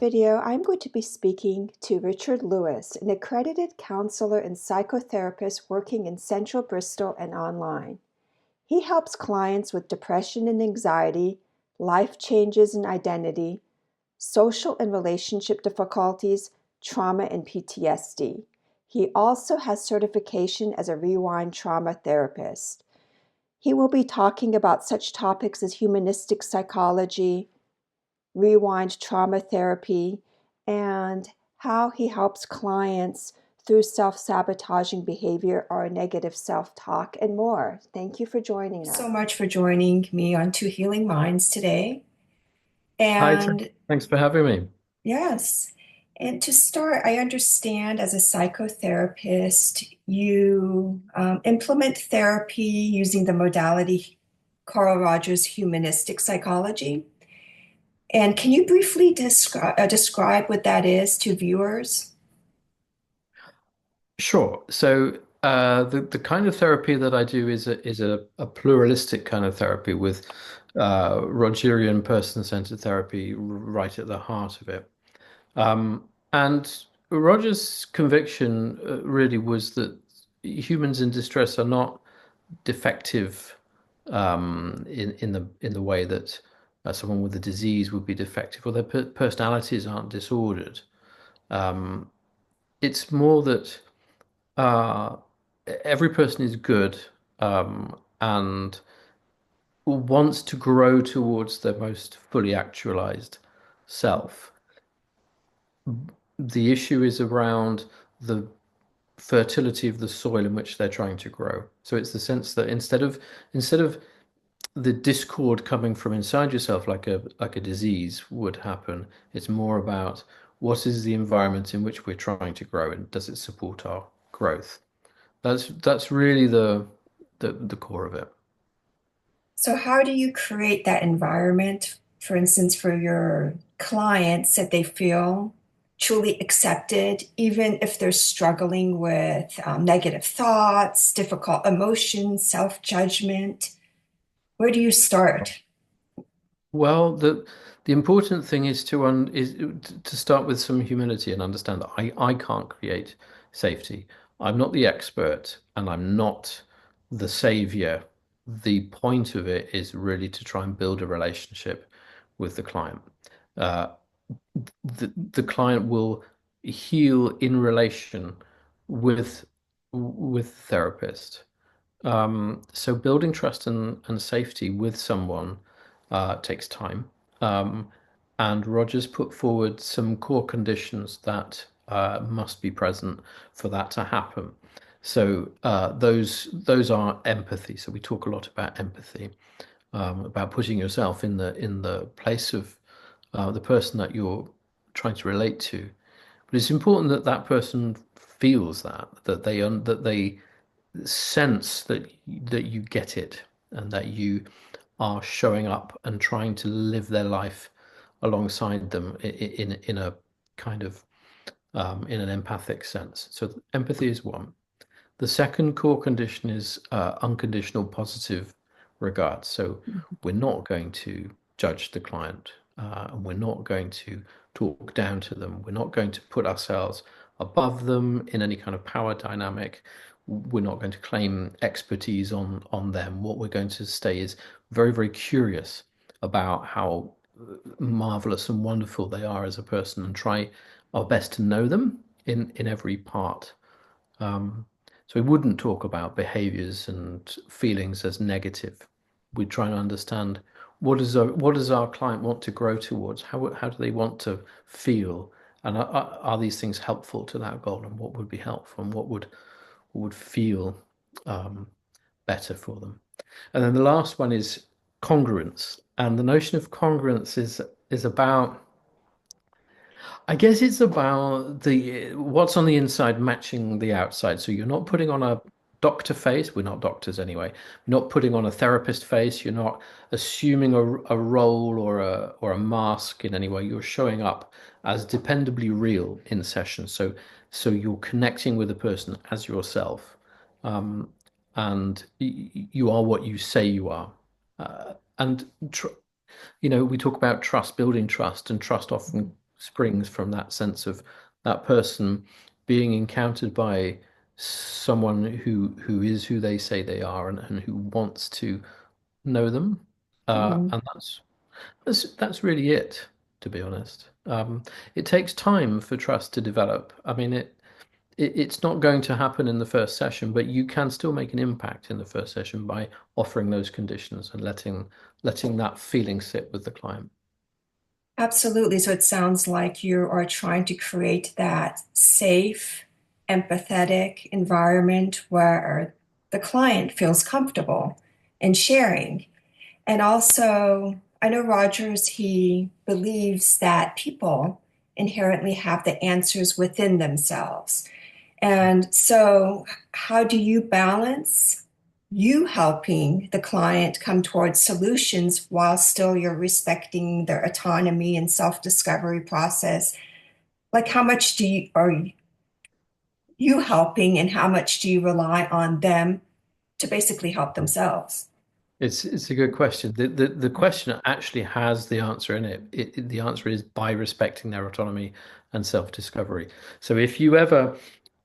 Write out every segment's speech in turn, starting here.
video, I'm going to be speaking to Richard Lewis, an accredited counselor and psychotherapist working in central Bristol and online. He helps clients with depression and anxiety, life changes and identity, social and relationship difficulties, trauma, and PTSD. He also has certification as a rewind trauma therapist. He will be talking about such topics as humanistic psychology, rewind trauma therapy, and how he helps clients through self-sabotaging behavior or negative self-talk and more. Thank you for joining us. So much for joining me on Two Healing Minds today. Hi, And thanks for having me. yes, and to start, I understand as a psychotherapist, you implement therapy using the modality Carl Rogers' humanistic psychology. And can you briefly describe what that is to viewers? Sure. So the kind of therapy that I do is a pluralistic kind of therapy with Rogerian person-centered therapy right at the heart of it. And Roger's conviction really was that humans in distress are not defective in the way that someone with a disease would be defective, or their personalities aren't disordered. Um, it's more that uh, every person is good and wants to grow towards their most fully actualized self. The issue is around the fertility of the soil in which they're trying to grow. So it's the sense that instead of the discord coming from inside yourself like a disease would happen, it's more about what is the environment in which we're trying to grow and does it support our growth? That's really the core of it. So, how do you create that environment, for instance, for your clients that they feel truly accepted, even if they're struggling with negative thoughts, difficult emotions, self-judgment? Where do you start? Well, the important thing is to start with some humility and understand that I can't create safety. I'm not the expert and I'm not the savior. The point of it is really to try and build a relationship with the client. Uh, the client will heal in relation with with the therapist. So building trust and safety with someone takes time. Um, and Rogers put forward some core conditions that must be present for that to happen. So those are empathy. So we talk a lot about empathy, about putting yourself in the place of the person that you're trying to relate to. But it's important that that person feels that they sense that you get it and that you are showing up and trying to live their life alongside them in a kind of in an empathic sense. So empathy is one. The second core condition is unconditional positive regard. So we're not going to judge the client, and we're not going to talk down to them. We're not going to put ourselves above them in any kind of power dynamic. We're not going to claim expertise on them. What we're going to stay is very, very curious about how marvelous and wonderful they are as a person and try our best to know them in every part. Um, so we wouldn't talk about behaviors and feelings as negative. We try and understand what does our client want to grow towards? How do they want to feel? And are these things helpful to that goal? And what would be helpful? And what would feel um, better for them? And then the last one is congruence. And the notion of congruence is about I guess it's about the what's on the inside matching the outside. So you're not putting on a doctor face. We're not doctors anyway. You're not putting on a therapist face. You're not assuming a role or a mask in any way. You're showing up as dependably real in session. So you're connecting with the person as yourself, um, and you are what you say you are. And tr we talk about trust, building trust, and trust often springs from that sense of that person being encountered by someone who is who they say they are, and who wants to know them. Mhm. And that's really it, to be honest. It takes time for trust to develop. I mean, it's not going to happen in the first session, but you can still make an impact in the first session by offering those conditions and letting that feeling sit with the client. Absolutely. So it sounds like you are trying to create that safe, empathetic environment where the client feels comfortable in sharing. And also, I know Rogers, he believes that people inherently have the answers within themselves. And so, how do you balance you helping the client come towards solutions while still you're respecting their autonomy and self-discovery process? Like, how much are you helping, and how much do you rely on them to basically help themselves? It's a good question. The question actually has the answer in it. The answer is by respecting their autonomy and self-discovery. So if you ever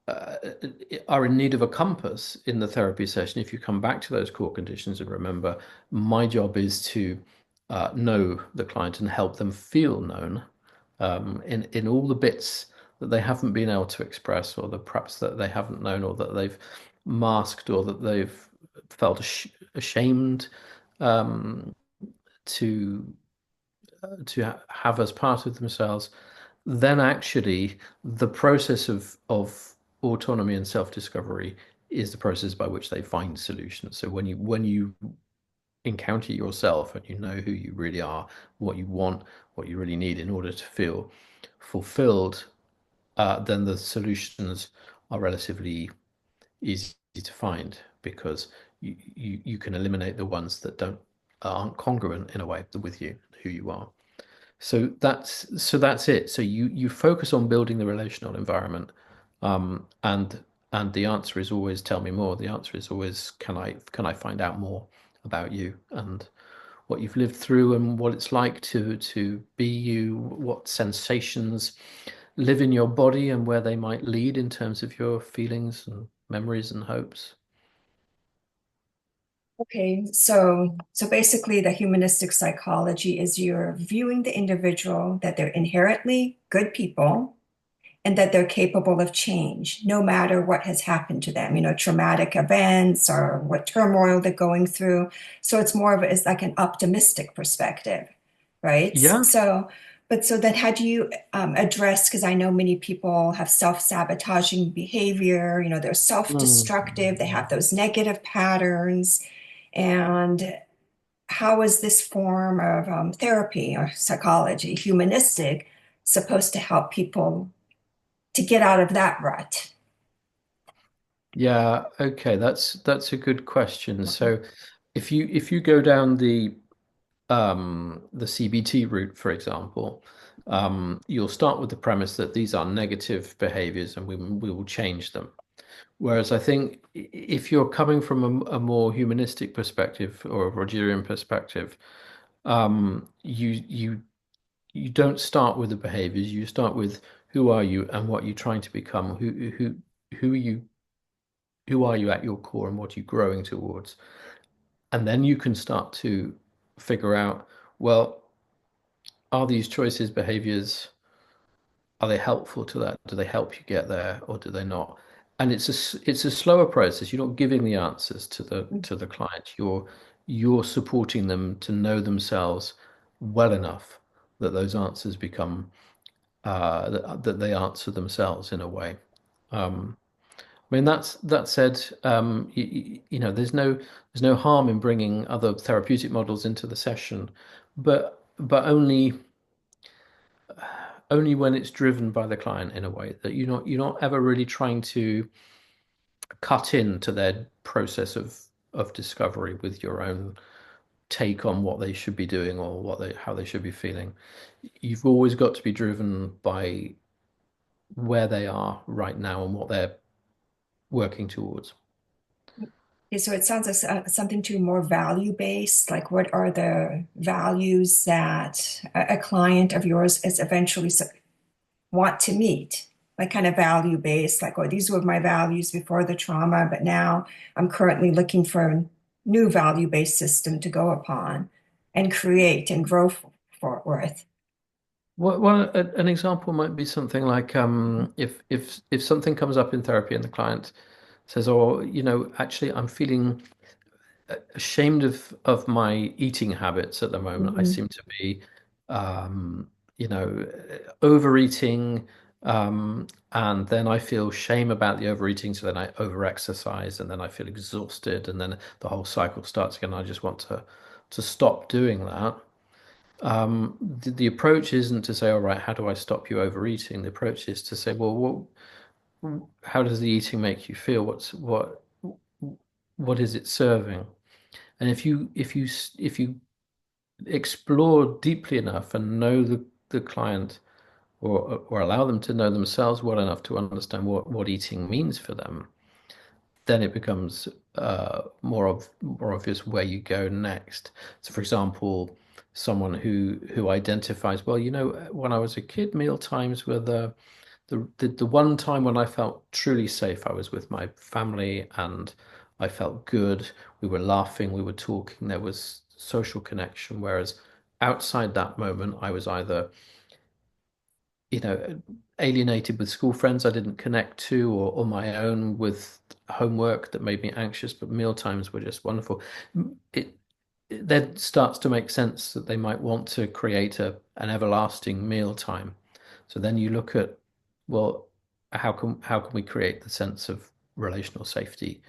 uh, are in need of a compass in the therapy session, if you come back to those core conditions and remember, my job is to know the client and help them feel known, in all the bits that they haven't been able to express, or that perhaps that they haven't known, or that they've masked, or that they've felt ashamed um, to have as part of themselves. Then actually the process of autonomy and self-discovery is the process by which they find solutions. So when you encounter yourself and you know who you really are, what you want, what you really need in order to feel fulfilled, then the solutions are relatively easy to find, because you can eliminate the ones that aren't congruent in a way with you, who you are. So that's it. So you focus on building the relational environment, and the answer is always tell me more. The answer is always can I find out more about you and what you've lived through, and what it's like to be you, what sensations live in your body, and where they might lead in terms of your feelings and memories and hopes. Okay, so basically the humanistic psychology is you're viewing the individual that they're inherently good people and that they're capable of change no matter what has happened to them, traumatic events or what turmoil they're going through. So it's more of it's like an optimistic perspective, right? Yeah. So then how do you address, because I know many people have self-sabotaging behavior, they're Mm. self-destructive, they have those negative patterns. And how is this form of therapy or psychology, humanistic, supposed to help people to get out of that rut? Yeah, okay, that's a good question. So if you go down the CBT route, for example, you'll start with the premise that these are negative behaviors and we will change them. Whereas I think if you're coming from a more humanistic perspective or a Rogerian perspective, you don't start with the behaviors. You start with who are you and what you're trying to become. Who are you? Who are you at your core, and what are you growing towards? And then you can start to figure out, well, are these choices, behaviors, are they helpful to that? Do they help you get there, or do they not? And it's a slower process. You're not giving the answers to the client. You're supporting them to know themselves well enough that those answers become that they answer themselves in a way. I mean, that said, there's no harm in bringing other therapeutic models into the session, but only when it's driven by the client in a way that you're not ever really trying to cut into their process of discovery with your own take on what they should be doing, or how they should be feeling. You've always got to be driven by where they are right now and what they're working towards. Okay, so it sounds like something to more value-based, like what are the values that a client of yours is eventually want to meet, like kind of value based, like, oh, these were my values before the trauma, but now I'm currently looking for a new value based system to go upon and create and grow with. An example might be something like if something comes up in therapy and the client says, "Oh, actually, I'm feeling ashamed of my eating habits at the moment. I Mhm. seem to be, um, you know, overeating, and then I feel shame about the overeating. So then I overexercise, and then I feel exhausted, and then the whole cycle starts again. I just want to stop doing that. The approach isn't to say, all right, how do I stop you overeating? The approach is to say, well, how does the eating make you feel? What is it serving? And if you explore deeply enough and know the client, or allow them to know themselves well enough to understand what eating means for them, then it becomes more obvious where you go next. So, for example, someone who identifies, well, when I was a kid, meal times were the one time when I felt truly safe. I was with my family and I felt good. We were laughing, we were talking, there was social connection. Whereas outside that moment, I was either, alienated with school friends I didn't connect to, or on my own with homework that made me anxious, but meal times were just wonderful. It then starts to make sense that they might want to create an everlasting meal time. So then you look at, well, how can we create the sense of relational safety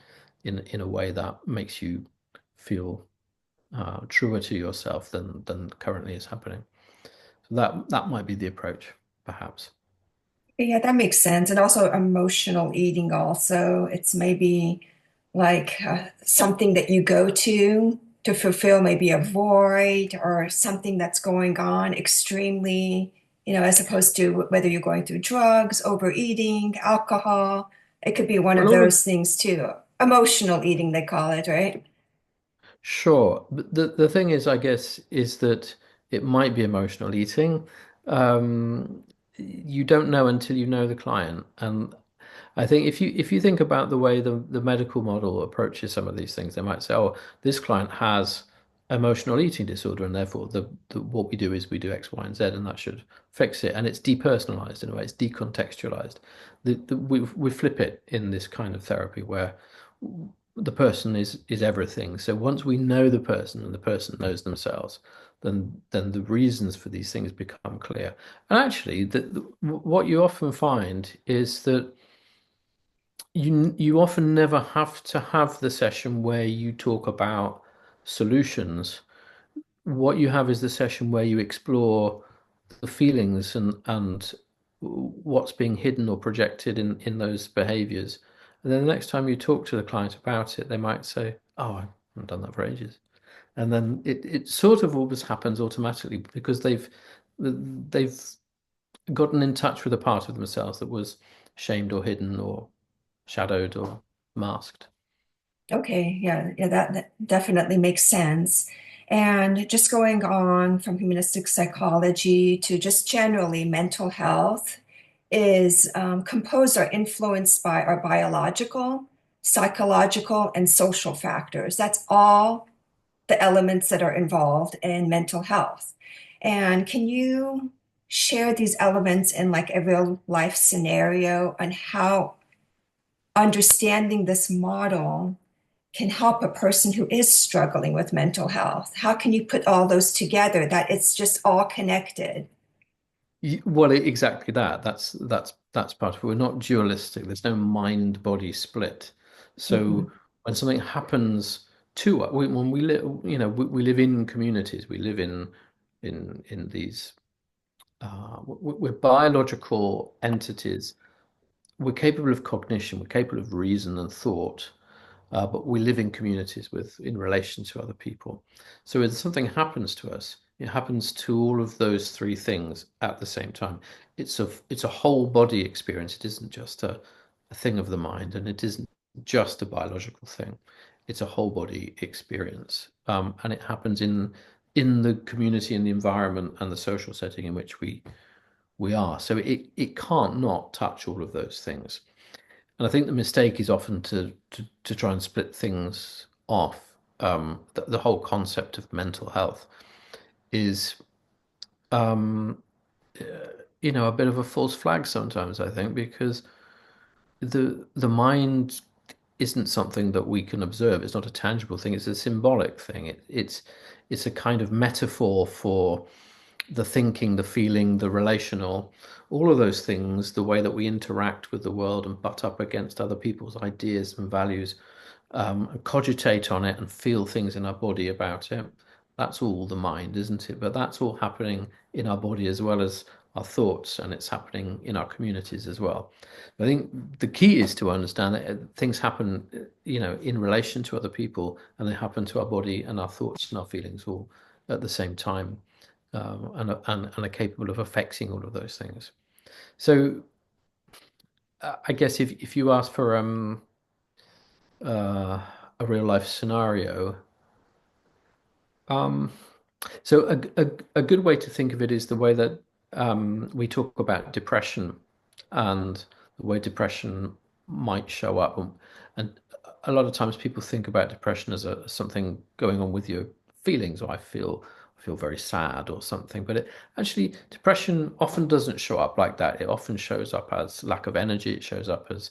in a way that makes you feel truer to yourself than currently is happening. So that might be the approach, perhaps. Yeah, that makes sense. And also emotional eating also. It's maybe like something that you go to fulfill maybe a void or something that's going on extremely, as opposed to whether you're going through drugs, overeating, alcohol. It could be one Well, of all of those things too. Emotional eating, they call it, right? Sure. But the thing is, I guess, is that it might be emotional eating. You don't know until you know the client. And I think if you think about the way the medical model approaches some of these things, they might say, "Oh, this client has emotional eating disorder, and therefore what we do is we do X, Y, and Z, and that should fix it." And it's depersonalized in a way; it's decontextualized. We flip it in this kind of therapy where the person is everything. So once we know the person and the person knows themselves, then the reasons for these things become clear. And actually, what you often find is that you often never have to have the session where you talk about solutions. What you have is the session where you explore the feelings and what's being hidden or projected in those behaviors. And then the next time you talk to the client about it, they might say, "Oh, I haven't done that for ages." And then it sort of always happens automatically because they've gotten in touch with a part of themselves that was shamed or hidden or shadowed or masked. Okay, yeah, that definitely makes sense. And just going on from humanistic psychology to just generally mental health is composed or influenced by our biological, psychological, and social factors. That's all the elements that are involved in mental health. And can you share these elements in like a real life scenario and how understanding this model can help a person who is struggling with mental health? How can you put all those together that it's just all connected? Well, exactly that. That's part of it. We're not dualistic. There's no mind-body split. Mhm. So when something happens to us, when we live, we live in communities. We live in these. We're biological entities. We're capable of cognition. We're capable of reason and thought, but we live in communities in relation to other people. So if something happens to us, it happens to all of those three things at the same time. It's a whole body experience. It isn't just a thing of the mind, and it isn't just a biological thing. It's a whole body experience, and it happens in the community and the environment and the social setting in which we we are. So it can't not touch all of those things. And I think the mistake is often to try and split things off. The whole concept of mental health is, um, a bit of a false flag sometimes, I think, because the mind isn't something that we can observe. It's not a tangible thing. It's a symbolic thing. It's a kind of metaphor for the thinking, the feeling, the relational, all of those things, the way that we interact with the world and butt up against other people's ideas and values, and cogitate on it and feel things in our body about it. That's all the mind, isn't it? But that's all happening in our body as well as our thoughts, and it's happening in our communities as well. I think the key is to understand that things happen, in relation to other people, and they happen to our body and our thoughts and our feelings all at the same time, and are capable of affecting all of those things. So I guess if you ask for a real life scenario, um, so a good way to think of it is the way that we talk about depression and the way depression might show up. And a lot of times people think about depression as something going on with your feelings, or I feel very sad or something. But actually, depression often doesn't show up like that. It often shows up as lack of energy. It shows up as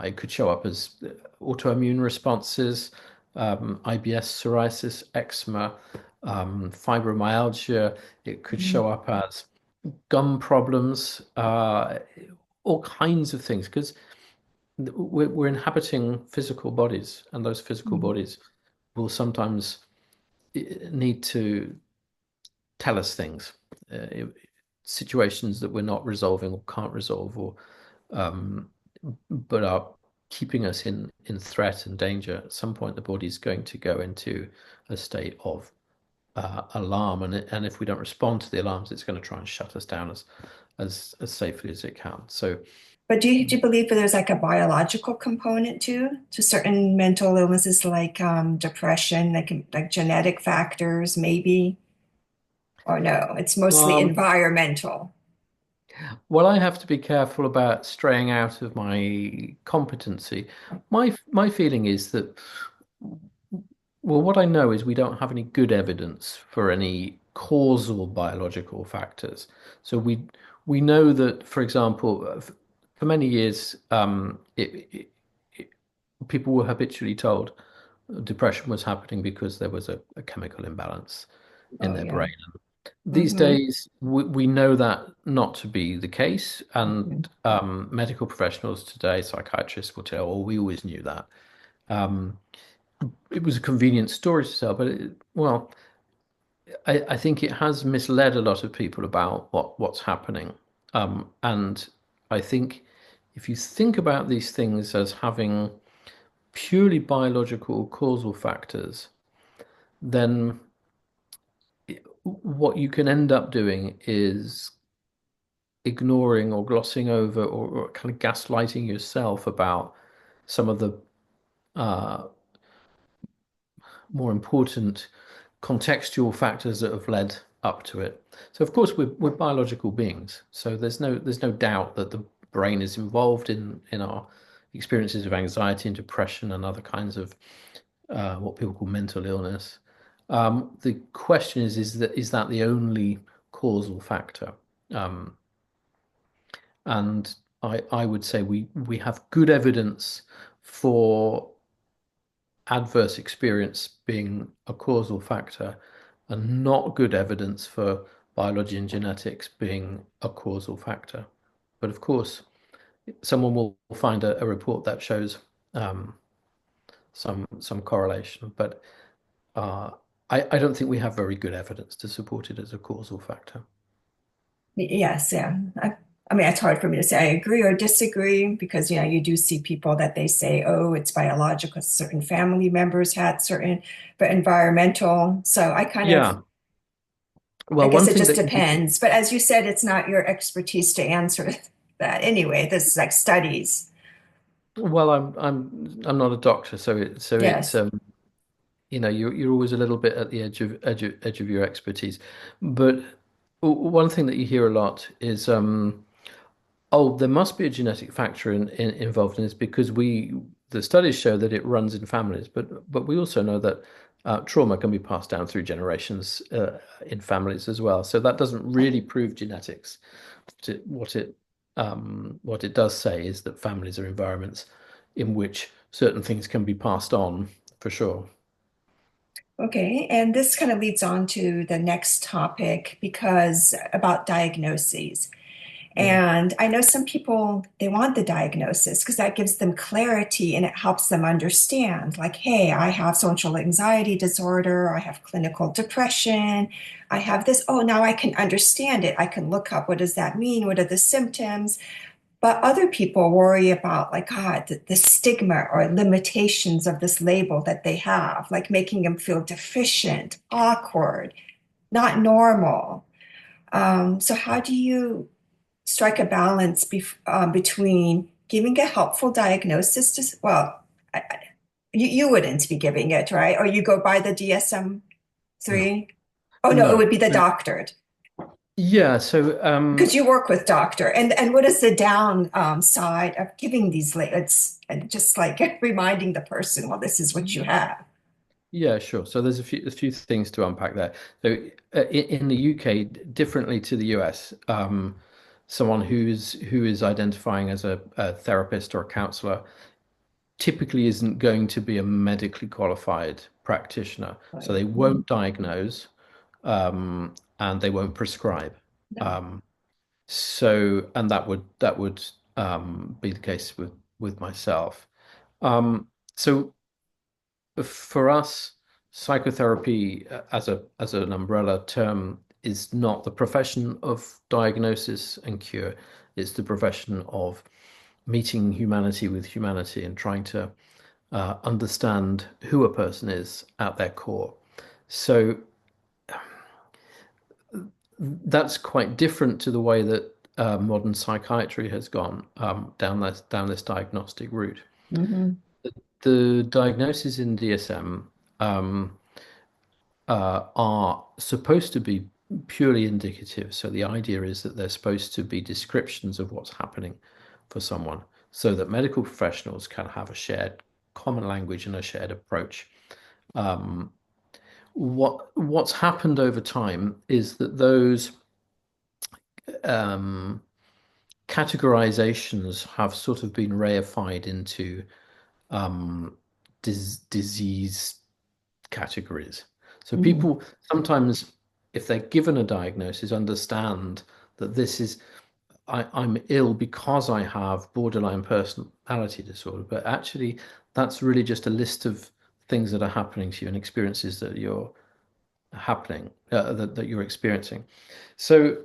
it could show up as autoimmune responses, IBS, psoriasis, eczema, fibromyalgia. It could Mhm. show up as gum problems, all kinds of things, because we're inhabiting physical bodies, and those physical Mhm. bodies will sometimes need to tell us things, situations that we're not resolving or can't resolve, or um, but are keeping us in threat and danger. At some point, the body's going to go into a state of alarm, and if we don't respond to the alarms, it's going to try and shut us down as safely as it can. So, But do you believe that there's like a biological component to certain mental illnesses like depression, like genetic factors maybe? Or no, it's mostly um, environmental. well, I have to be careful about straying out of my competency. My feeling is that, well, what I know is we don't have any good evidence for any causal biological factors. So we know that, for example, for many years, people were habitually told depression was happening because there was a chemical imbalance in Oh their yeah. brain. These Mm-hmm. days, we know that not to be the case, Mm-hmm. and medical professionals today, psychiatrists will tell, well, we always knew that. Um, it was a convenient story to tell, but well, I think it has misled a lot of people about what's happening. And I think if you think about these things as having purely biological causal factors, then what you can end up doing is ignoring or glossing over, or kind of gaslighting yourself about some of the uh, more important contextual factors that have led up to it. So of course we're biological beings. So there's no doubt that the brain is involved in our experiences of anxiety and depression and other kinds of what people call mental illness. The question is that the only causal factor? Um, and I would say we have good evidence for adverse experience being a causal factor, and not good evidence for biology and genetics being a causal factor. But of course, someone will find a report that shows um, some correlation. But uh, I don't think we have very good evidence to support it as a causal factor. Yes, yeah. I mean, it's hard for me to say I agree or disagree because, you do see people that they say, oh, it's biological, certain family members had certain, but environmental. So Yeah. I Well, guess one it thing just that you could, depends. But as you said, it's not your expertise to answer that anyway. This is like studies. well, I'm not a doctor, so it's Yes. you're always a little bit at the edge of your expertise, but One thing that you hear a lot is, oh, there must be a genetic factor involved in this because the studies show that it runs in families, but we also know that trauma can be passed down through generations in families as well. So that doesn't really prove genetics. What it does say is that families are environments in which certain things can be passed on for sure. Okay, and this kind of leads on to the next topic because about diagnoses. Mm. And I know some people, they want the diagnosis because that gives them clarity and it helps them understand, like, hey, I have social anxiety disorder, I have clinical depression, I have this. Oh, now I can understand it. I can look up what does that mean? What are the symptoms? But other people worry about, like, God, the stigma or limitations of this label that they have, like making them feel deficient, awkward, not normal. So, how do you strike a balance between giving a helpful diagnosis to, well, you wouldn't be giving it, right? Or you go by the No, DSM-3? Oh, no, it no. would be the doctored Yeah, so because you work with doctor. And what is the down side of giving these labels and just like reminding the person, well, this is what you have. yeah, sure. So there's a few things to unpack there. So in the UK, differently to the US, someone who is identifying as a therapist or a counselor typically isn't going to be a medically qualified practitioner. So Right. they won't diagnose, and they won't prescribe. No. Um, and that would be the case with myself. Um, so for us, psychotherapy as an umbrella term is not the profession of diagnosis and cure. It's the profession of meeting humanity with humanity and trying to understand who a person is at their core. So that's quite different to the way that modern psychiatry has gone down this diagnostic route. Hmm. The diagnoses in DSM are supposed to be purely indicative. So the idea is that they're supposed to be descriptions of what's happening for someone so that medical professionals can have a shared common language and a shared approach. Um, what's happened over time is that those um, categorizations have sort of been reified into um, disease categories. So Hmm. people sometimes, if they're given a diagnosis, understand that this is I'm ill because I have borderline personality disorder, but actually that's really just a list of things that are happening to you and experiences that you're happening that you're experiencing. So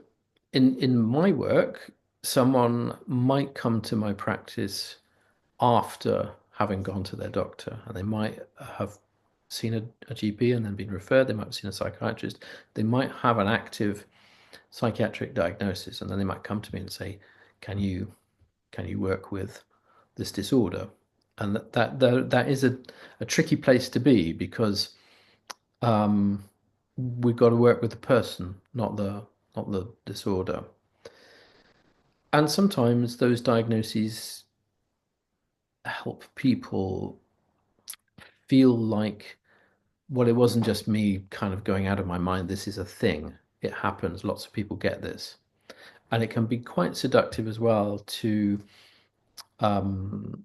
in my work, someone might come to my practice after having gone to their doctor, and they might have seen a GP and then been referred. They might have seen a psychiatrist. They might have an active psychiatric diagnosis, and then they might come to me and say, "Can you work with this disorder?" And that is a tricky place to be because um, we've got to work with the person, not the disorder. And sometimes those diagnoses help people feel like, well, it wasn't just me kind of going out of my mind. This is a thing. It happens. Lots of people get this. And it can be quite seductive as well to um,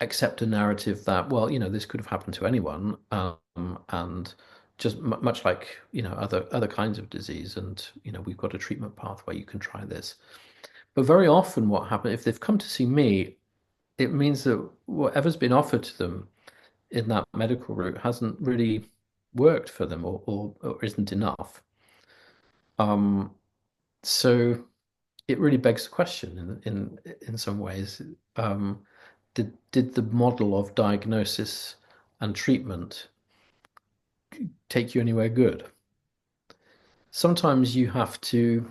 accept a narrative that, well, this could have happened to anyone, and just much like, other kinds of disease, and we've got a treatment pathway. You can try this. But very often, what happens if they've come to see me, it means that whatever's been offered to them in that medical route hasn't really worked for them, or isn't enough. Um, so it really begs the question in some ways. Um, did the model of diagnosis and treatment take you anywhere good? Sometimes you have to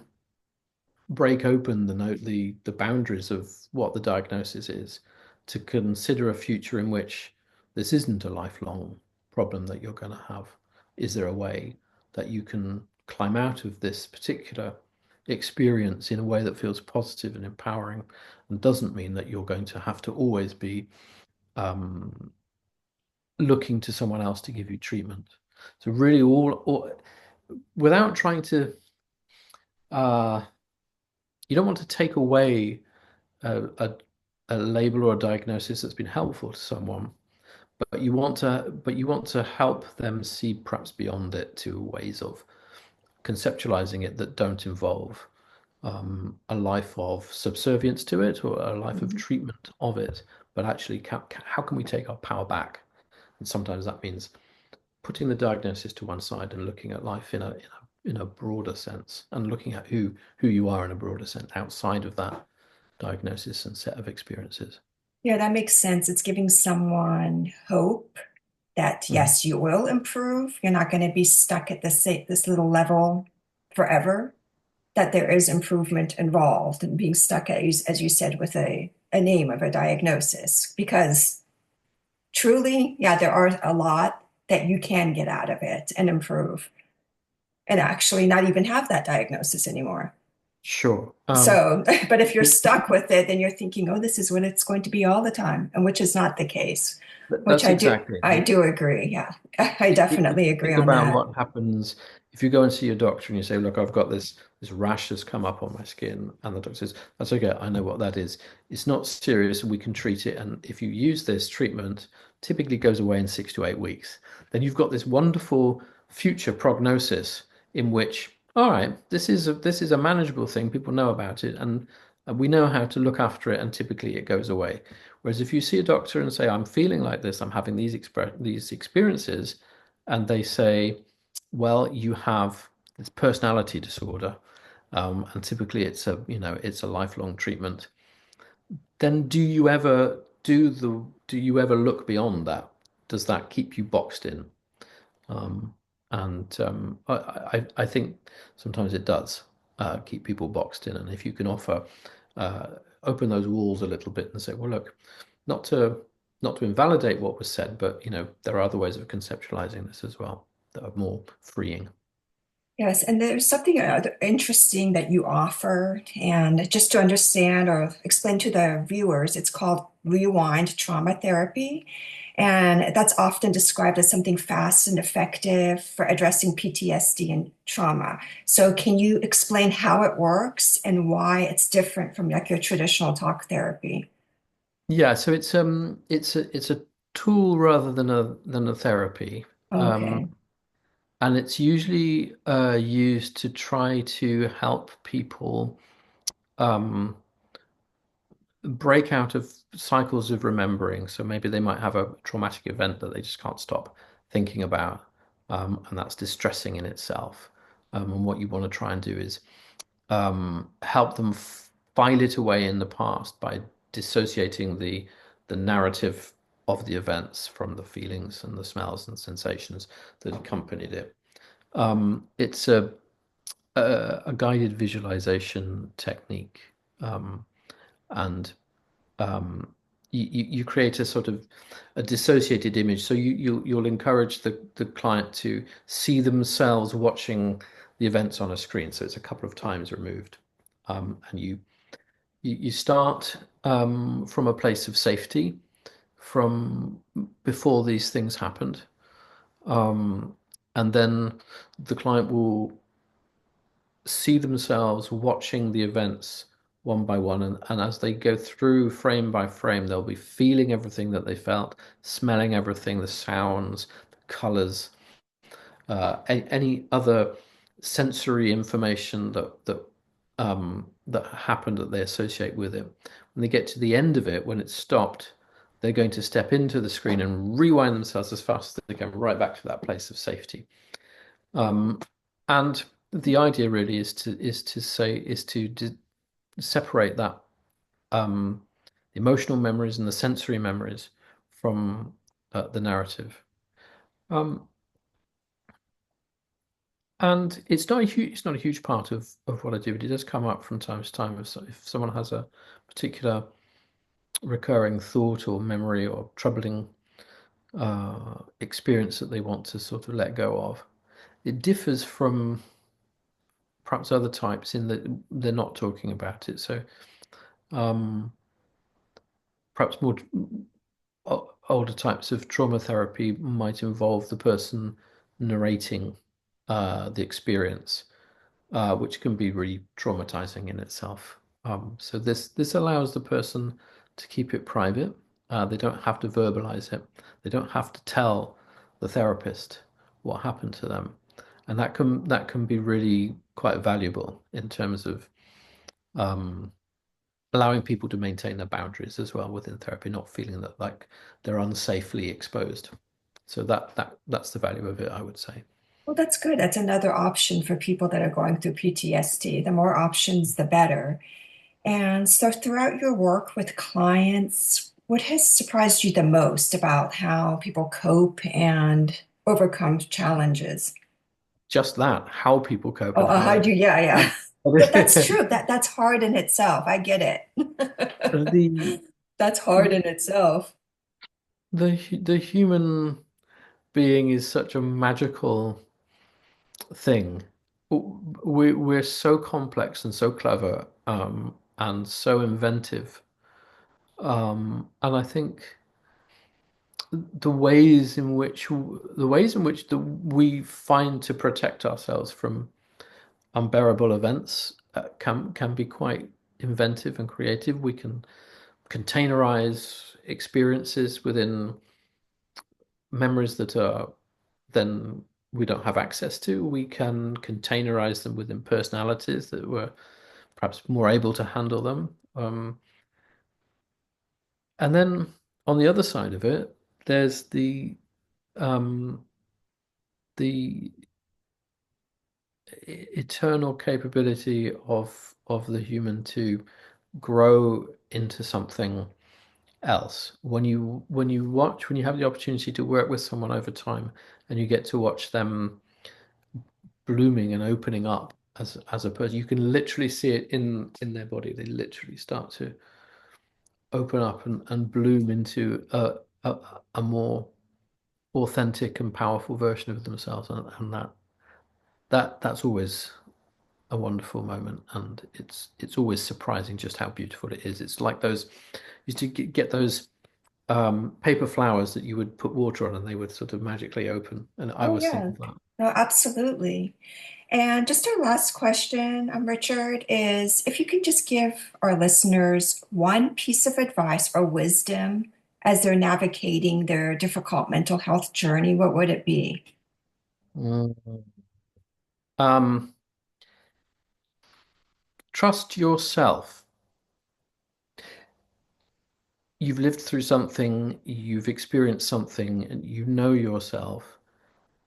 break open the boundaries of what the diagnosis is to consider a future in which this isn't a lifelong problem that you're going to have. Is there a way that you can climb out of this particular experience in a way that feels positive and empowering, and doesn't mean that you're going to have to always be um, looking to someone else to give you treatment. So really, all without trying to, uh, you don't want to take away a label or a diagnosis that's been helpful to someone, but you want to help them see perhaps beyond it to ways of conceptualizing it that don't involve a life of subservience to it or a life of Mhm. treatment of it, but actually, how can we take our power back? And sometimes that means putting the diagnosis to one side and looking at life in a broader sense, and looking at who you are in a broader sense outside of that diagnosis and set of experiences. Yeah, that makes sense. It's giving someone hope that Mhm. yes, you will improve. You're not going to be stuck at this little level forever, that there is improvement involved and being stuck, as you said, with a name of a diagnosis. Because truly, yeah, there are a lot that you can get out of it and improve and actually not even have that diagnosis anymore. Sure. So, but if you're stuck with it, then you're thinking, oh, this is what it's going to be all the time, and which is not the case, which That's exactly I it. do agree. Yeah, I If definitely you agree think on about that. what happens if you go and see your doctor and you say, "Look, I've got this rash has come up on my skin," and the doctor says, "That's okay. I know what that is. It's not serious, and we can treat it. And if you use this treatment, typically goes away in 6 to 8 weeks. Then you've got this wonderful future prognosis in which, all right, this is a manageable thing. People know about it, and we know how to look after it, and typically it goes away. Whereas if you see a doctor and say, I'm feeling like this, I'm having these experiences, and they say, well, you have this personality disorder, and typically it's a lifelong treatment. Then do you ever look beyond that? Does that keep you boxed in? Um, and I think sometimes it does keep people boxed in. And if you can uh, open those walls a little bit and say, well, look, not to not to invalidate what was said, but there are other ways of conceptualizing this as well that are more freeing. Yes, and there's something interesting that you offer, and just to understand or explain to the viewers, it's called rewind trauma therapy. And that's often described as something fast and effective for addressing PTSD and trauma. So, can you explain how it works and why it's different from like your traditional talk therapy? Yeah, so it's a tool rather than a therapy. Okay. And it's usually used to try to help people um, break out of cycles of remembering. So maybe they might have a traumatic event that they just can't stop thinking about, and that's distressing in itself. And what you want to try and do is help them file it away in the past by dissociating the narrative of the events from the feelings and the smells and sensations that accompanied it. It's a guided visualization technique, and you create a sort of a dissociated image. So you'll encourage the client to see themselves watching the events on a screen. So it's a couple of times removed, and you start from a place of safety from before these things happened, um, and then the client will see themselves watching the events one by one, and as they go through frame by frame, they'll be feeling everything that they felt, smelling everything, the sounds, the colors, any other sensory information that happened that they associate with it. When they get to the end of it, when it's stopped, they're going to step into the screen and rewind themselves as fast as they can right back to that place of safety. Um, and the idea really is to separate that emotional memories and the sensory memories from the narrative. Um, and it's not a huge part of what I do, but it does come up from time to time. If someone has a particular recurring thought or memory or troubling experience that they want to sort of let go of, it differs from. perhaps other types in that they're not talking about it. So um, perhaps more older types of trauma therapy might involve the person narrating the experience, which can be really traumatizing in itself. So this allows the person to keep it private. They don't have to verbalize it. They don't have to tell the therapist what happened to them, and that can be really quite valuable in terms of um, allowing people to maintain their boundaries as well within therapy, not feeling that like they're unsafely exposed. So that's the value of it, I would say. Well, that's good. That's another option for people that are going through PTSD. The more options, the better. And so, throughout your work with clients, what has surprised you the most about how people cope and overcome challenges? Just that, how people cope Oh, and how how they do you, yeah, yeah. That's the true. That's hard in itself. I get it. the That's hard in itself. the human being is such a magical thing. We're so complex and so clever, and so inventive. And I think the ways in which we find to protect ourselves from unbearable events can be quite inventive and creative. We can containerize experiences within memories that are then we don't have access to. We can containerize them within personalities that were perhaps more able to handle them. And then on the other side of it, there's um, the eternal capability of the human to grow into something else. When you have the opportunity to work with someone over time and you get to watch them blooming and opening up as a person, you can literally see it in their body. They literally start to open up and bloom into a, a more authentic and powerful version of themselves, and that's always a wonderful moment, and it's always surprising just how beautiful it is. It's like those used to get those paper flowers that you would put water on and they would sort of magically open. And I Oh, always think yeah. of that. No, absolutely. And just our last question, Richard, is if you could just give our listeners one piece of advice or wisdom as they're navigating their difficult mental health journey, what would it be? Mm. Um, Trust yourself. You've lived through something, you've experienced something, and you know yourself.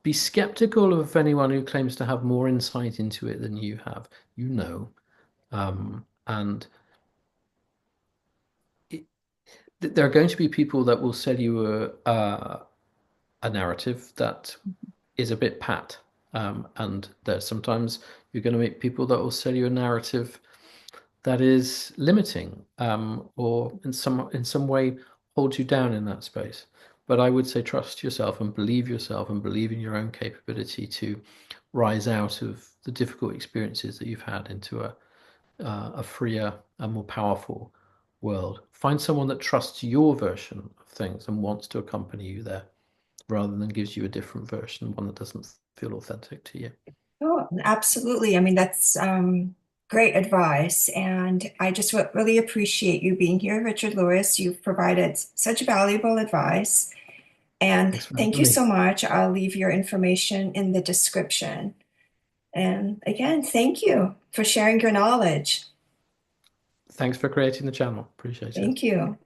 Be skeptical of anyone who claims to have more insight into it than you have. You know. And it, there are going to be people that will sell you a narrative that is a bit pat. And there's sometimes you're going to meet people that will sell you a narrative that is limiting, or in some way holds you down in that space. But I would say trust yourself and believe in your own capability to rise out of the difficult experiences that you've had into a freer and more powerful world. Find someone that trusts your version of things and wants to accompany you there, rather than gives you a different version, one that doesn't feel authentic to you. Oh, absolutely. I mean, that's great advice. And I just really appreciate you being here, Richard Lewis. You've provided such valuable advice. And Thanks for thank having you me. so much. I'll leave your information in the description. And again, thank you for sharing your knowledge. Thanks for creating the channel. Appreciate it. Thank you.